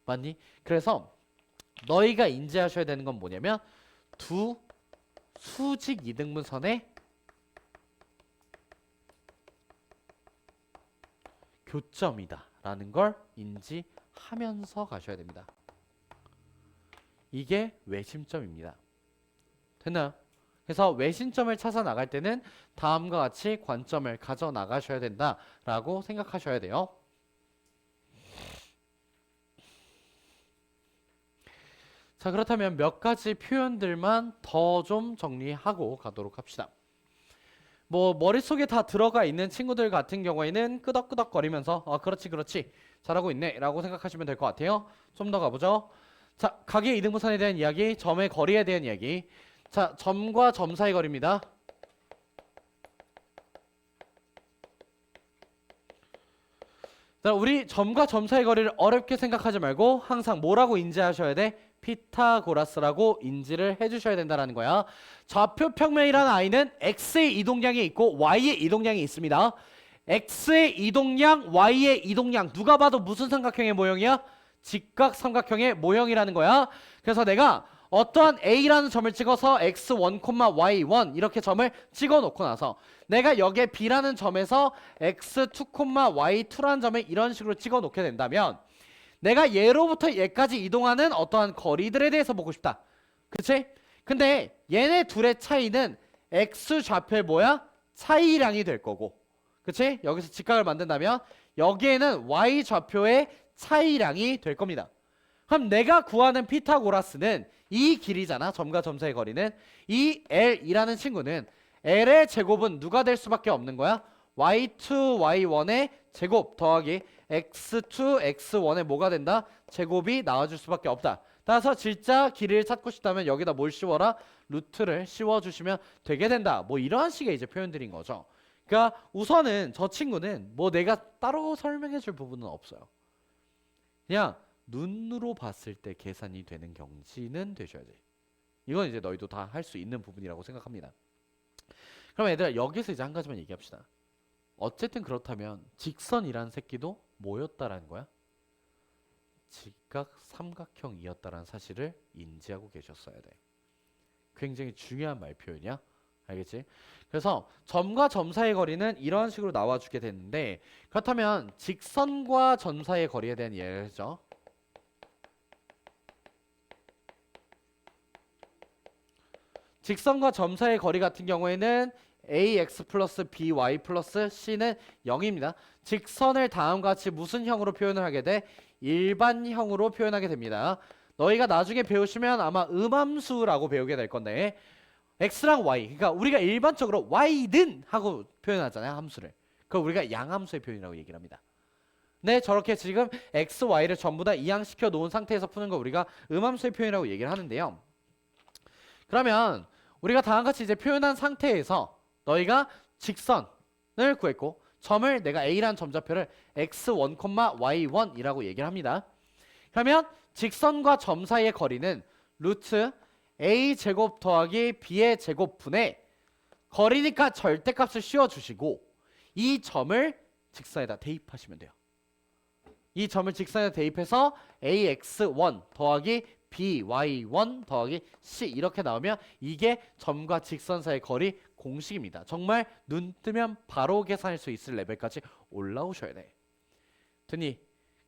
[SPEAKER 1] 맞니? 그래서 너희가 인지하셔야 되는 건 뭐냐면 두 수직 이등분선의 교점이다 라는 걸 인지하면서 가셔야 됩니다. 이게 외심점입니다. 됐나요? 그래서 외심점을 찾아 나갈 때는 다음과 같이 관점을 가져 나가셔야 된다 라고 생각하셔야 돼요. 자, 그렇다면 몇 가지 표현들만 더 좀 정리하고 가도록 합시다. 뭐 머릿속에 다 들어가 있는 친구들 같은 경우에는 끄덕끄덕거리면서 그렇지 잘하고 있네 라고 생각하시면 될 것 같아요. 좀 더 가보죠. 자, 각의 이등분선에 대한 이야기, 점의 거리에 대한 이야기. 자, 점과 점 사이 거리입니다. 자, 우리 점과 점 사이 거리를 어렵게 생각하지 말고 항상 뭐라고 인지하셔야 돼? 피타고라스라고 인지를 해주셔야 된다는 거야. 좌표 평면이라는 아이는 x의 이동량이 있고 y의 이동량이 있습니다. x의 이동량, y의 이동량 누가 봐도 무슨 삼각형의 모형이야? 직각 삼각형의 모형이라는 거야. 그래서 내가 어떠한 a라는 점을 찍어서 x1, y1 이렇게 점을 찍어 놓고 나서 내가 여기에 b라는 점에서 x2, y2라는 점을 이런 식으로 찍어 놓게 된다면 내가 얘로부터 얘까지 이동하는 어떠한 거리들에 대해서 보고 싶다. 그치? 근데 얘네 둘의 차이는 x 좌표의 뭐야? 차이량이 될 거고. 그치? 여기서 직각을 만든다면 여기에는 y 좌표의 차이량이 될 겁니다. 그럼 내가 구하는 피타고라스는 이 길이잖아. 점과 점 사이의 거리는. 이 L이라는 친구는 L의 제곱은 누가 될 수밖에 없는 거야? y2, y1의 제곱 더하기 x2, x1의 뭐가 된다? 제곱이 나와줄 수밖에 없다. 따라서 진짜 길이를 찾고 싶다면 여기다 뭘 씌워라? 루트를 씌워주시면 되게 된다. 뭐 이러한 식의 이제 표현들인 거죠. 그러니까 우선은 저 친구는 뭐 내가 따로 설명해 줄 부분은 없어요. 그냥 눈으로 봤을 때 계산이 되는 경지는 되셔야지. 이건 이제 너희도 다 할 수 있는 부분이라고 생각합니다. 그럼 얘들아 여기서 이제 한 가지만 얘기합시다. 어쨌든 그렇다면 직선이란 새끼도 뭐였다라는 거야? 직각 삼각형이었다라는 사실을 인지하고 계셨어야 돼. 굉장히 중요한 말 표현이야. 알겠지? 그래서 점과 점 사이의 거리는 이런 식으로 나와주게 되는데, 그렇다면 직선과 점 사이의 거리에 대한 예죠. 직선과 점 사이의 거리 같은 경우에는 ax 플러스 by 플러스 c는 0입니다. 직선을 다음과 같이 무슨 형으로 표현을 하게 돼? 일반형으로 표현하게 됩니다. 너희가 나중에 배우시면 아마 음함수라고 배우게 될 건데, x랑 y, 그러니까 우리가 일반적으로 y는 하고 표현하잖아요, 함수를. 그걸 우리가 양함수의 표현이라고 얘기를 합니다. 네, 저렇게 지금 x, y를 전부 다 이항시켜 놓은 상태에서 푸는 거 우리가 음함수의 표현이라고 얘기를 하는데요. 그러면 우리가 다음과 같이 이제 표현한 상태에서 너희가 직선을 구했고 점을 내가 a라는 점좌표를 x1, y1이라고 얘기를 합니다. 그러면 직선과 점 사이의 거리는 루트 a 제곱 더하기 b의 제곱분의 거리니까 절대값을 씌워주시고 이 점을 직선에다 대입하시면 돼요. 이 점을 직선에 대입해서 ax1 더하기 by1 더하기 c 이렇게 나오면 이게 점과 직선 사이의 거리 공식입니다. 정말 눈 뜨면 바로 계산할 수 있을 레벨까지 올라오셔야 돼. 됐니?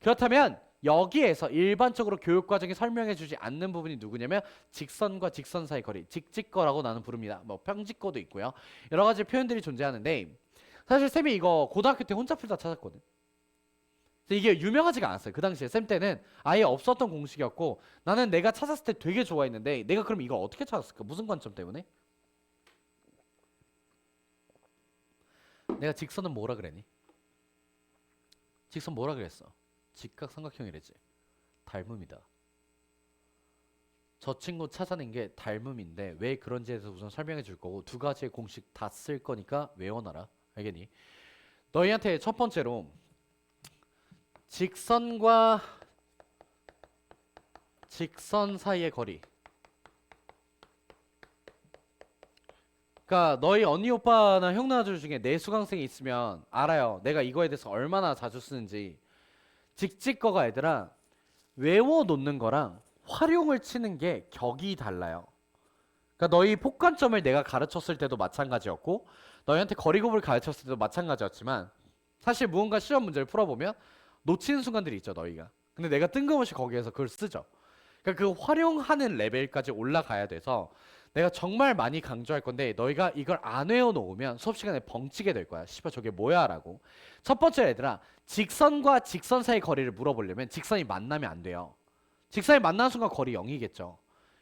[SPEAKER 1] 그렇다면 여기에서 일반적으로 교육과정이 설명해주지 않는 부분이 누구냐면 직선과 직선 사이 거리, 직직거라고 나는 부릅니다. 뭐 평직거도 있고요. 여러 가지 표현들이 존재하는데 사실 쌤이 이거 고등학교 때 혼자 풀다 찾았거든. 이게 유명하지가 않았어요. 그 당시에 쌤 때는 아예 없었던 공식이었고 나는 내가 찾았을 때 되게 좋아했는데 내가 그럼 이걸 어떻게 찾았을까? 무슨 관점 때문에? 내가 직선은 뭐라 그랬니? 직선 뭐라 그랬어? 직각 삼각형이랬지. 닮음이다. 저 친구 찾아낸 게 닮음인데 왜 그런지에 대해서 우선 설명해 줄 거고 두 가지의 공식 다 쓸 거니까 외워놔라. 알겠니? 너희한테 첫 번째로 직선과 직선 사이의 거리. 그러니까 너희 언니 오빠나 형 누나들 중에 내수강생이 있으면 알아요. 내가 이거에 대해서 얼마나 자주 쓰는지. 직직거가 얘들아 외워놓는 거랑 활용을 치는 게 격이 달라요. 그러니까 너희 폭관점을 내가 가르쳤을 때도 마찬가지였고 너희한테 거리곱을 가르쳤을 때도 마찬가지였지만 사실 무언가 시험 문제를 풀어보면 놓치는 순간들이 있죠, 너희가. 근데 내가 뜬금없이 거기에서 그걸 쓰죠. 그러니까 그 활용하는 레벨까지 올라가야 돼서 내가 정말 많이 강조할 건데 너희가 이걸 안 외워놓으면 수업 시간에 벙치게 될 거야. 씨발 저게 뭐야 라고. 첫 번째 얘들아, 직선과 직선 사이 거리를 물어보려면 직선이 만나면 안 돼요. 직선이 만나는 순간 거리 0이겠죠.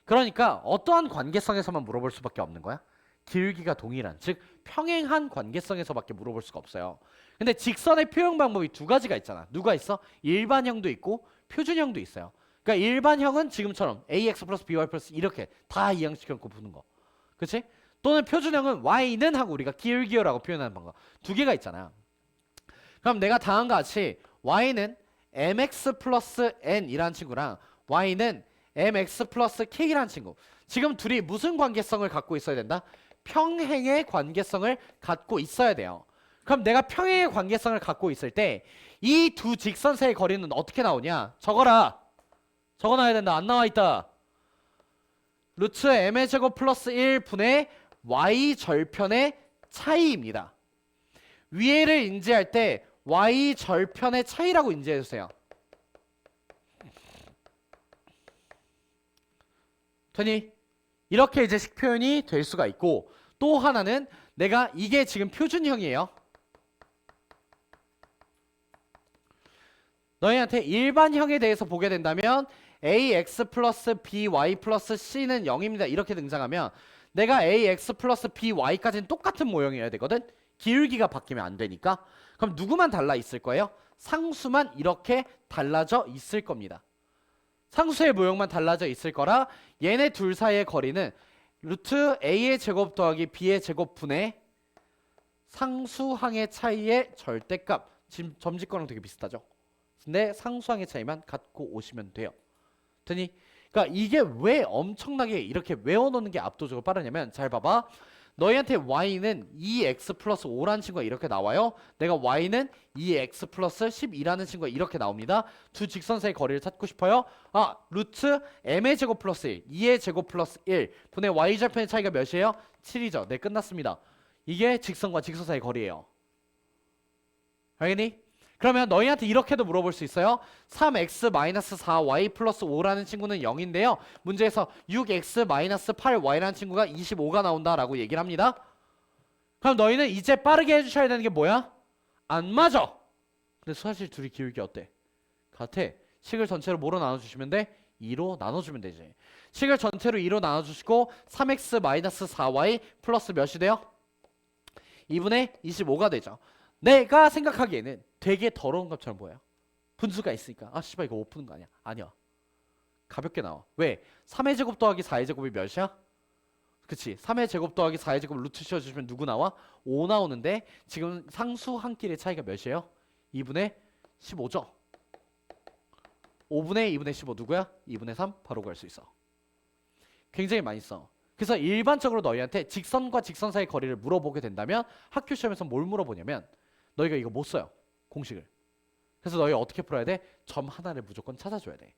[SPEAKER 1] 그러니까 어떠한 관계성에서만 물어볼 수밖에 없는 거야. 기울기가 동일한, 즉 평행한 관계성에서밖에 물어볼 수가 없어요. 근데 직선의 표현 방법이 두 가지가 있잖아. 누가 있어? 일반형도 있고 표준형도 있어요. 그러니까 일반형은 지금처럼 ax 플러스 by 플러스 이렇게 다 이항시켜놓고 푸는 거. 그치? 또는 표준형은 y는 하고 우리가 기울기어라고 표현하는 방법. 두 개가 있잖아. 그럼 내가 다음과 같이 y는 mx 플러스 n이라는 친구랑 y는 mx 플러스 k라는 친구. 지금 둘이 무슨 관계성을 갖고 있어야 된다? 평행의 관계성을 갖고 있어야 돼요. 그럼 내가 평행의 관계성을 갖고 있을 때 이 두 직선 사이의 거리는 어떻게 나오냐? 적어라. 적어놔야 된다. 안 나와있다. 루트 m의 제곱 플러스 1분의 y 절편의 차이입니다. 위에를 인지할 때 y 절편의 차이라고 인지해주세요. 되니? 이렇게 이제 식표현이 될 수가 있고 또 하나는 내가 이게 지금 표준형이에요. 너희한테 일반형에 대해서 보게 된다면 ax 플러스 by 플러스 c는 0입니다. 이렇게 등장하면 내가 ax 플러스 by까지는 똑같은 모형이어야 되거든. 기울기가 바뀌면 안 되니까. 그럼 누구만 달라 있을 거예요? 상수만 이렇게 달라져 있을 겁니다. 상수의 모형만 달라져 있을 거라 얘네 둘 사이의 거리는 루트 a의 제곱 더하기 b의 제곱분의 상수항의 차이의 절대값. 지금 점집거랑 되게 비슷하죠? 근데 상수항의 차이만 갖고 오시면 돼요. 되니? 그러니까 이게 왜 엄청나게 이렇게 외워놓는 게 압도적으로 빠르냐면 잘 봐봐. 너희한테 y는 2x 플러스 5라는 친구가 이렇게 나와요. 내가 y는 2x 플러스 12라는 친구가 이렇게 나옵니다. 두 직선 사이 거리를 찾고 싶어요. 아, 루트 m의 제곱 플러스 1, 2의 제곱 플러스 1 분의 y절편의 차이가 몇이에요? 7이죠. 네, 끝났습니다. 이게 직선과 직선 사이 거리예요. 알겠니? 그러면 너희한테 이렇게도 물어볼 수 있어요. 3x-4y 플러스 5라는 친구는 0인데요. 문제에서 6x-8y라는 친구가 25가 나온다라고 얘기를 합니다. 그럼 너희는 이제 빠르게 해주셔야 되는 게 뭐야? 안 맞아. 근데 사실 둘이 기울기 어때? 같아. 식을 전체로 뭐로 나눠주시면 돼? 2로 나눠주면 되지. 식을 전체로 2로 나눠주시고 3x-4y 플러스 몇이 돼요? 2분의 25가 되죠. 내가 생각하기에는 되게 더러운 값처럼 보여요. 분수가 있으니까 아 씨발 이거 못 푸는 거 아니야? 아니야. 가볍게 나와. 왜? 3의 제곱 더하기 4의 제곱이 몇이야? 그치. 3의 제곱 더하기 4의 제곱 루트 씌워주시면 누구 나와? 5 나오는데 지금 상수 한 끼의 차이가 몇이에요? 2분의 15죠. 5분의 2분의 15 누구야? 2분의 3 바로 구할 수 있어. 굉장히 많이 써. 그래서 일반적으로 너희한테 직선과 직선 사이 거리를 물어보게 된다면 학교 시험에서 뭘 물어보냐면 너희가 이거 못 써요. 공식을. 그래서 너희 어떻게 풀어야 돼? 점 하나를 무조건 찾아줘야 돼.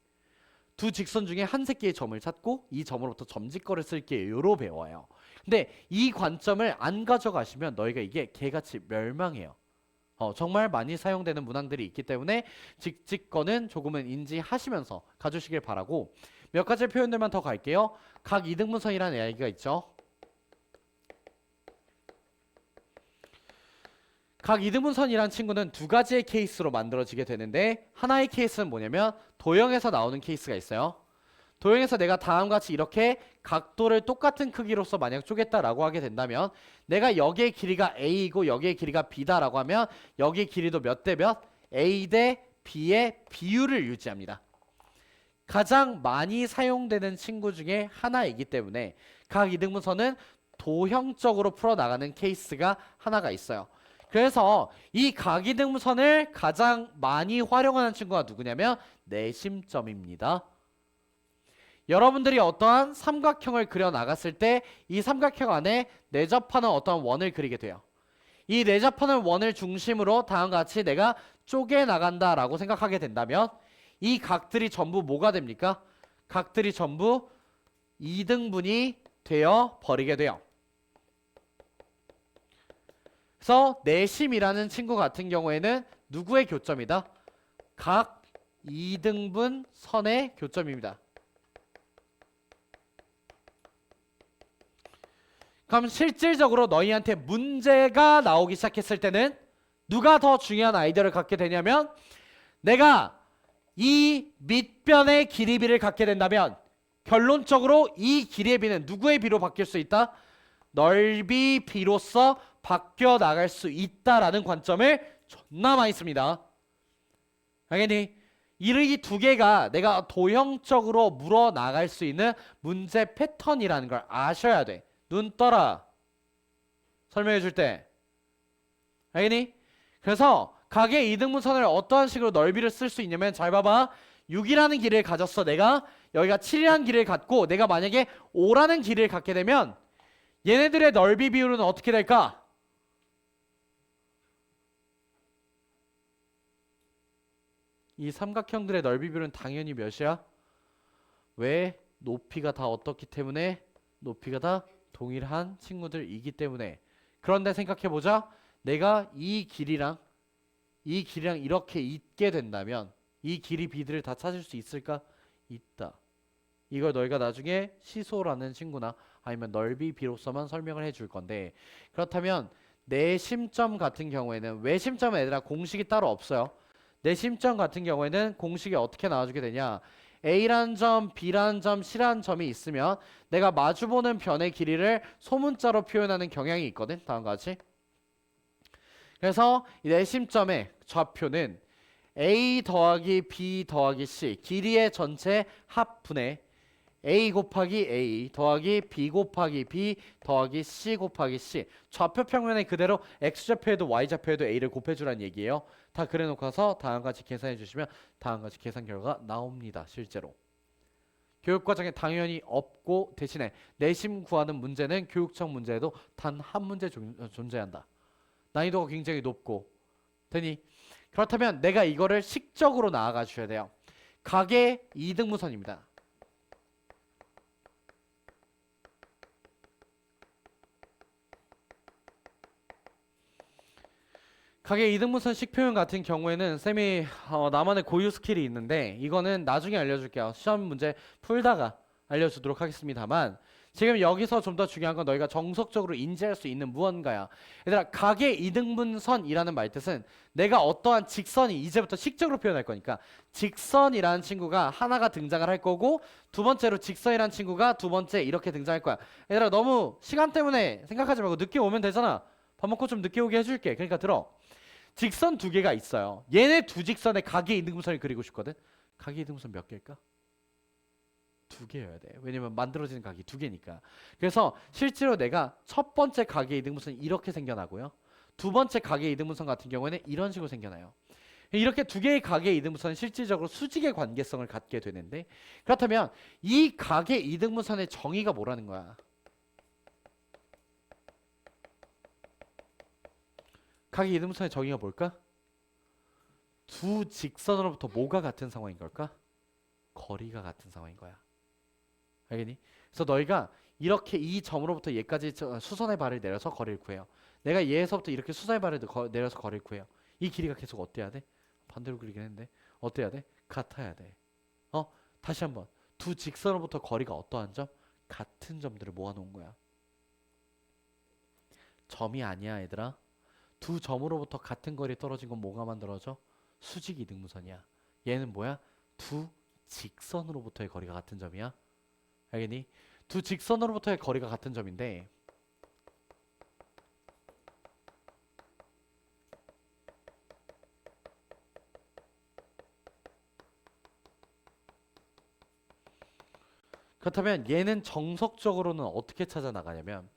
[SPEAKER 1] 두 직선 중에 한 새끼의 점을 찾고 이 점으로부터 점짓거를 쓸게요로 배워요. 근데 이 관점을 안 가져가시면 너희가 이게 개같이 멸망해요. 정말 많이 사용되는 문항들이 있기 때문에 직직거는 조금은 인지하시면서 가주시길 바라고 몇 가지 표현들만 더 갈게요. 각 이등분선이라는 이야기가 있죠. 각 이등분선이란 친구는 두 가지의 케이스로 만들어지게 되는데 하나의 케이스는 뭐냐면 도형에서 나오는 케이스가 있어요. 도형에서 내가 다음과 같이 이렇게 각도를 똑같은 크기로서 만약 쪼갰다라고 하게 된다면 내가 여기의 길이가 A이고 여기의 길이가 B다라고 하면 여기의 길이도 몇 대 몇? A 대 B의 비율을 유지합니다. 가장 많이 사용되는 친구 중에 하나이기 때문에 각 이등분선은 도형적으로 풀어나가는 케이스가 하나가 있어요. 그래서 이 각이등분선을 가장 많이 활용하는 친구가 누구냐면 내심점입니다. 여러분들이 어떠한 삼각형을 그려 나갔을 때 이 삼각형 안에 내접하는 어떠한 원을 그리게 돼요. 이 내접하는 원을 중심으로 다음과 같이 내가 쪼개 나간다 라고 생각하게 된다면 이 각들이 전부 뭐가 됩니까? 각들이 전부 이등분이 되어 버리게 돼요. 그래서 내심이라는 친구 같은 경우에는 누구의 교점이다? 각 이등분 선의 교점입니다. 그럼 실질적으로 너희한테 문제가 나오기 시작했을 때는 누가 더 중요한 아이디어를 갖게 되냐면 내가 이 밑변의 길이 비를 갖게 된다면 결론적으로 이 길이의 비는 누구의 비로 바뀔 수 있다? 넓이 비로서 바뀌어 나갈 수 있다라는 관점을 존나 많이 씁니다. 알겠니? 이 두 개가 내가 도형적으로 물어 나갈 수 있는 문제 패턴이라는 걸 아셔야 돼. 눈 떠라. 설명해 줄 때. 알겠니? 그래서 각의 이등분선을 어떠한 식으로 넓이를 쓸 수 있냐면 잘 봐봐. 6이라는 길이를 가졌어. 내가 여기가 7이라는 길이를 갖고 내가 만약에 5라는 길이를 갖게 되면 얘네들의 넓이 비율은 어떻게 될까? 이 삼각형들의 넓이 비율은 당연히 몇이야? 왜? 높이가 다 어떻기 때문에? 높이가 다 동일한 친구들이기 때문에. 그런데 생각해보자. 내가 이 길이랑 이렇게 있게 된다면 이 길이 비들을 다 찾을 수 있을까? 있다. 이걸 너희가 나중에 시소라는 친구나 아니면 넓이 비로서만 설명을 해줄 건데, 그렇다면 내심점 같은 경우에는 외심점은 얘들아 공식이 따로 없어요. 내심점 같은 경우에는 공식이 어떻게 나와주게 되냐? A라는 점, B라는 점, C라는 점이 있으면 내가 마주보는 변의 길이를 소문자로 표현하는 경향이 있거든. 다음과 같이. 그래서 이 내심점의 좌표는 A 더하기 B 더하기 C 길이의 전체 합분의 a 곱하기 a 더하기 b 곱하기 b 더하기 c 곱하기 c. 좌표 평면에 그대로 x좌표에도 y좌표에도 a를 곱해주란 얘기예요. 다 그래놓고서 다음과 같이 계산해 주시면 다음과 같이 계산 결과가 나옵니다. 실제로. 교육과정에 당연히 없고 대신에 내심 구하는 문제는 교육청 문제에도 단 한 문제 존재한다. 난이도가 굉장히 높고 되니 그렇다면 내가 이거를 식적으로 나아가 주셔야 돼요. 각의 이등분선입니다. 각의 이등분선 식표현 같은 경우에는 쌤이 나만의 고유 스킬이 있는데 이거는 나중에 알려줄게요. 시험 문제 풀다가 알려주도록 하겠습니다만 지금 여기서 좀 더 중요한 건 너희가 정석적으로 인지할 수 있는 무언가야. 얘들아, 각의 이등분선이라는 말뜻은 내가 어떠한 직선이 이제부터 식적으로 표현할 거니까 직선이라는 친구가 하나가 등장을 할 거고 두 번째로 직선이라는 친구가 두 번째 이렇게 등장할 거야. 얘들아, 너무 시간 때문에 생각하지 말고 늦게 오면 되잖아. 밥 먹고 좀 늦게 오게 해줄게. 그러니까 들어. 직선 두 개가 있어요. 얘네 두 직선의 각의 이등분선을 그리고 싶거든. 각의 이등분선 몇 개일까? 두 개여야 돼. 왜냐면 만들어지는 각이 두 개니까. 그래서 실제로 내가 첫 번째 각의 이등분선이 이렇게 생겨나고요. 두 번째 각의 이등분선 같은 경우에는 이런 식으로 생겨나요. 이렇게 두 개의 각의 이등분선은 실질적으로 수직의 관계성을 갖게 되는데 그렇다면 이 각의 이등분선의 정의가 뭐라는 거야? 각의 이등분선의 정의가 뭘까? 두 직선으로부터 뭐가 같은 상황인 걸까? 거리가 같은 상황인 거야. 알겠니? 그래서 너희가 이렇게 이 점으로부터 얘까지 수선의 발을 내려서 거리를 구해요. 내가 얘에서부터 이렇게 수선의 발을 내려서 거리를 구해요. 이 길이가 계속 어때야 돼? 반대로 그리긴 했는데 어때야 돼? 같아야 돼. 다시 한번 두 직선으로부터 거리가 어떠한 점? 같은 점들을 모아놓은 거야. 점이 아니야 얘들아. 두 점으로부터 같은 거리에 떨어진 건 뭐가 만들어져? 수직 이등분선이야. 얘는 뭐야? 두 직선으로부터의 거리가 같은 점이야. 알겠니? 두 직선으로부터의 거리가 같은 점인데 그렇다면 얘는 정석적으로는 어떻게 찾아 나가냐면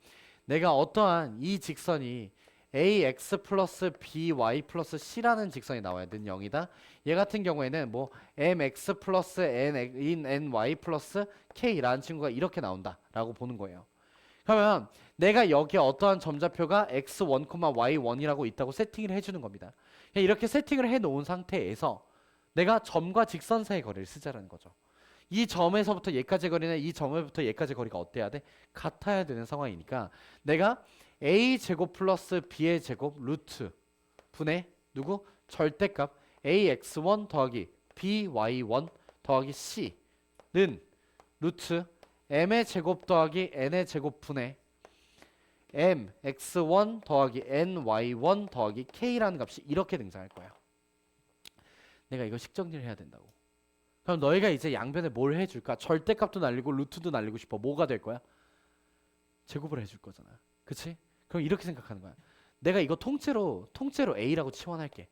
[SPEAKER 1] 내가 어떠한 이 직선이 ax 플러스 by 플러스 c라는 직선이 나와야 는 0이다. 얘 같은 경우에는 뭐 mx 플러스 ny 플러스 k라는 친구가 이렇게 나온다 라고 보는 거예요. 그러면 내가 여기에 어떠한 점좌표가 x1, y1이라고 있다고 세팅을 해주는 겁니다. 이렇게 세팅을 해놓은 상태에서 내가 점과 직선 사이의 거리를 쓰자라는 거죠. 이 점에서부터 얘까지 거리는 이 점에부터 얘까지 거리가 어때야 돼? 같아야 되는 상황이니까 내가 a 제곱 플러스 b의 제곱 루트 분의 누구? 절대값 ax1 더하기 by1 더하기 c는 루트 m의 제곱 더하기 n의 제곱 분의 mx1 더하기 ny1 더하기 k라는 값이 이렇게 등장할 거야. 내가 이거 식정리를 해야 된다고. 그럼 너희가 이제 양변에 뭘 해줄까? 절대값도 날리고 루트도 날리고 싶어. 뭐가 될 거야? 제곱을 해줄 거잖아. 그치? 그럼 이렇게 생각하는 거야. 내가 이거 통째로 A라고 치환할게.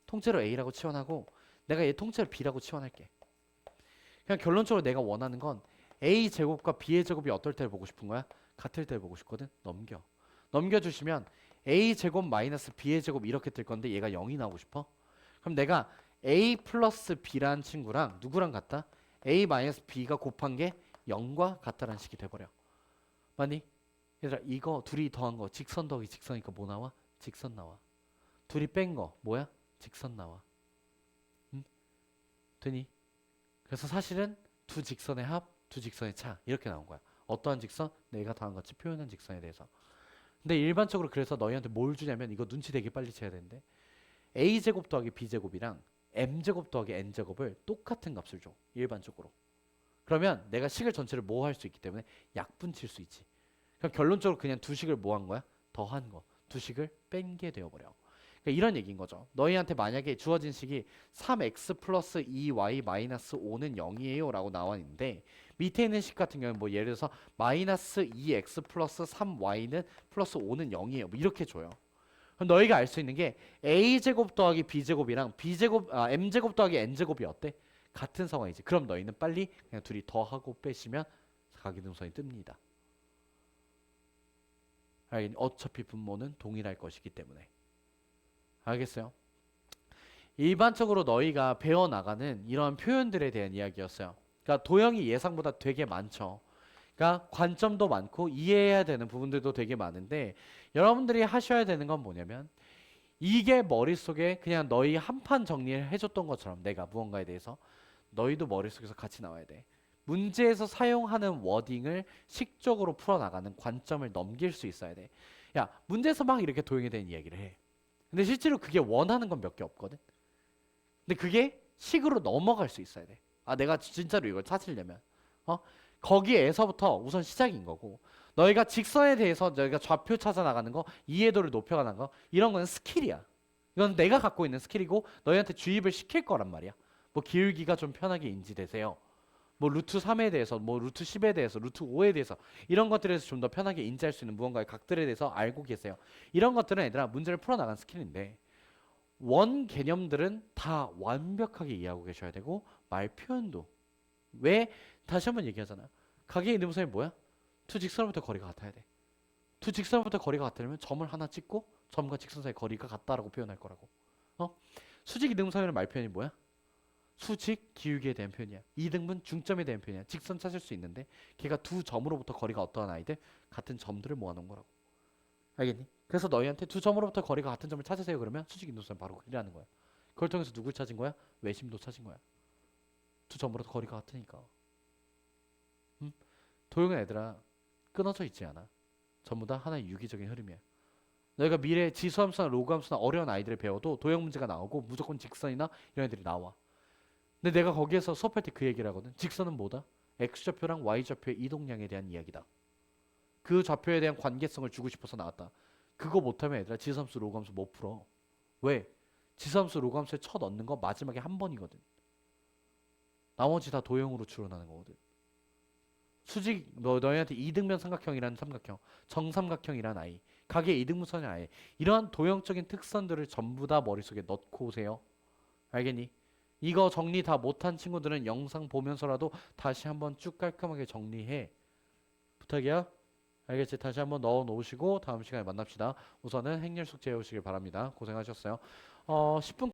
[SPEAKER 1] 통째로 A라고 치환하고 내가 얘 통째로 B라고 치환할게. 그냥 결론적으로 내가 원하는 건 A 제곱과 B의 제곱이 어떨 때를 보고 싶은 거야? 같을 때를 보고 싶거든. 넘겨주시면 A 제곱 마이너스 B의 제곱 이렇게 뜰 건데 얘가 0이 나오고 싶어? 그럼 내가 A 플러스 B라는 친구랑 누구랑 같다? A 마이너스 B가 곱한 게 0과 같다라는 식이 돼버려. 맞니? 얘들아 이거 둘이 더한 거 직선 더하기 직선이니까 뭐 나와? 직선 나와. 둘이 뺀 거 뭐야? 직선 나와. 응? 되니? 그래서 사실은 두 직선의 합, 두 직선의 차 이렇게 나온 거야. 어떠한 직선? 내가 더한 같이 표현한 직선에 대해서. 근데 일반적으로 그래서 너희한테 뭘 주냐면 이거 눈치 되게 빨리 채야 되는데 A제곱 더하기 B제곱이랑 M제곱 더하기 N제곱을 똑같은 값을 줘. 일반적으로. 그러면 내가 식을 전체를 뭐 할 수 있기 때문에 약분 칠 수 있지. 그럼 결론적으로 그냥 두 식을 뭐 한 거야? 더한 거. 두 식을 뺀 게 되어버려. 그러니까 이런 얘기인 거죠. 너희한테 만약에 주어진 식이 3x 플러스 2y 마이너스 5는 0이에요 라고 나와 있는데 밑에 있는 식 같은 경우는 뭐 예를 들어서 마이너스 2x 플러스 3y는 플러스 5는 0이에요. 뭐 이렇게 줘요. 그럼 너희가 알 수 있는 게 a제곱 더하기 b제곱이랑 m제곱 더하기 n제곱이 어때? 같은 상황이지. 그럼 너희는 빨리 그냥 둘이 더하고 빼시면 가계등선이 뜹니다. 알겠니? 어차피 분모는 동일할 것이기 때문에. 알겠어요? 일반적으로 너희가 배워나가는 이런 표현들에 대한 이야기였어요. 그러니까 도형이 예상보다 되게 많죠. 그러니까 관점도 많고 이해해야 되는 부분들도 되게 많은데 여러분들이 하셔야 되는 건 뭐냐면 이게 머릿속에 그냥 너희 한판 정리를 해줬던 것처럼 내가 무언가에 대해서 너희도 머릿속에서 같이 나와야 돼. 문제에서 사용하는 워딩을 식적으로 풀어나가는 관점을 넘길 수 있어야 돼. 야, 문제에서 막 이렇게 도용에 대한 이야기를 해. 근데 실제로 그게 원하는 건 몇 개 없거든. 근데 그게 식으로 넘어갈 수 있어야 돼. 아, 내가 진짜로 이걸 찾으려면 거기에서부터 우선 시작인 거고 너희가 직선에 대해서 너희가 좌표 찾아 나가는 거, 이해도를 높여가는 거 이런 거는 스킬이야. 이건 내가 갖고 있는 스킬이고 너희한테 주입을 시킬 거란 말이야. 뭐 기울기가 좀 편하게 인지되세요. 뭐 루트 3에 대해서, 뭐 루트 10에 대해서, 루트 5에 대해서 이런 것들에서 좀 더 편하게 인지할 수 있는 무언가의 각들에 대해서 알고 계세요. 이런 것들은 얘들아 문제를 풀어나간 스킬인데 원 개념들은 다 완벽하게 이해하고 계셔야 되고 말 표현도 왜 다시 한번 얘기하잖아요. 가게 있는 부분이 뭐야? 두 직선으로부터 거리가 같아야 돼. 두 직선으로부터 거리가 같으려면 점을 하나 찍고 점과 직선 사이 거리가 같다라고 표현할 거라고. 수직 이등분선의 말 표현이 뭐야? 수직 기울기에 대한 표현이야. 이등분 중점에 대한 표현이야. 직선 찾을 수 있는데 걔가 두 점으로부터 거리가 어떠한 아이들 같은 점들을 모아놓은 거라고. 알겠니? 그래서 너희한테 두 점으로부터 거리가 같은 점을 찾으세요. 그러면 수직 이등분선 바로 그리라는 거야. 그걸 통해서 누굴 찾은 거야? 외심도 찾은 거야. 두 점으로부터 거리가 같으니까. 도형은 얘들아 끊어져 있지 않아. 전부 다 하나의 유기적인 흐름이야. 너희가 미래 지수함수나 로그함수나 어려운 아이들을 배워도 도형 문제가 나오고 무조건 직선이나 이런 애들이 나와. 근데 내가 거기에서 수업할 때 그 얘기를 하거든. 직선은 뭐다? X좌표랑 Y좌표의 이동량에 대한 이야기다. 그 좌표에 대한 관계성을 주고 싶어서 나왔다. 그거 못하면 얘들아 지수함수 로그함수 못 풀어. 왜? 지수함수 로그함수에 쳐 넣는 거 마지막에 한 번이거든. 나머지 다 도형으로 추론하는 거거든. 수직 너희한테 이등변 삼각형이라는 삼각형, 정삼각형이라는 아이, 각의 이등분선의 아이 이러한 도형적인 특성들을 전부 다 머릿속에 넣고 오세요. 알겠니? 이거 정리 다 못한 친구들은 영상 보면서라도 다시 한번 쭉 깔끔하게 정리해. 부탁이야. 알겠지? 다시 한번 넣어 놓으시고 다음 시간에 만납시다. 우선은 행렬 숙제 해오시길 바랍니다. 고생하셨어요. 10분